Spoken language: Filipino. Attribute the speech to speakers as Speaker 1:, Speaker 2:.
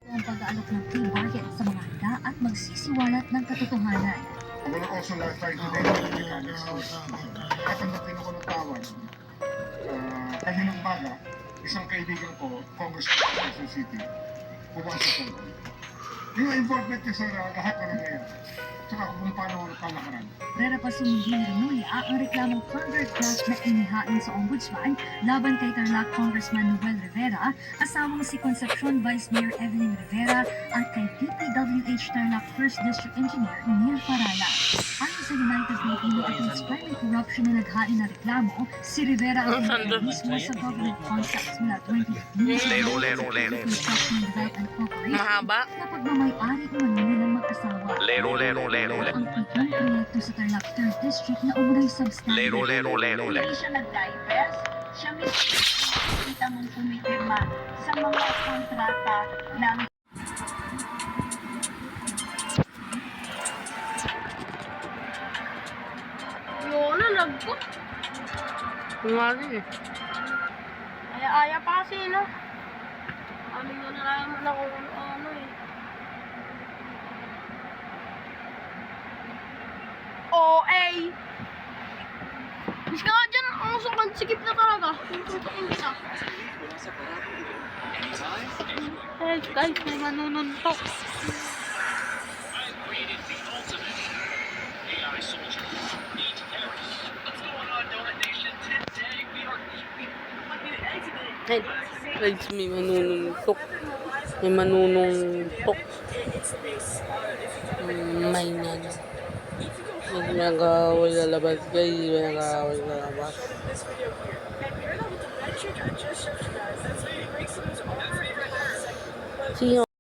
Speaker 1: Ang pag-aalok ng free market sa mga handa at magsisiwalat ng katotohanan.
Speaker 2: I will also clarify today the mechanics of this. Kapag natin ako ng tawag, kaninang baga, isang kaibigan ko, Congressman sa Quezon City, pumasok sa loob. Yung involvement niya sa lahat na nangyayari. Tsaka kung paano kalakaran.
Speaker 1: Rerepasumingin ni Remulla ang reklamong conduct draft na inihain sa Ombudsman laban kay Tarlac Congressman Noel Rivera, asawang si Concepcion Vice Mayor Evelyn Rivera at kay DPWH Tarlac 1st District Engineer Neil Farala. Ayon sa United Filipino Against Crime and Corruption na naghain na reklamo, si Rivera ang mismo sa government contracts mula 2015
Speaker 3: Mahaba.
Speaker 1: na pagmamay-ari umano ng mag-asawa. Ang pitong proyekto sa Tarlac 3rd District na umuray substandard.
Speaker 4: Hindi siya nag-divest, siya mismo kita mong pumipirma sa mga kontrata ng
Speaker 3: Yun na, lag ko. Kumari eh. Aya-aya pa kasi, no? Aming ko na naman ako ano eh. OA! Bis ka nga dyan, ang sukan, sikip na talaga. Tutuin kita. Guys, may manununtok. Hey, guys, may manununtok. May manununtok. May nag-away lalabas, guys. May nag-away lalabas. See you.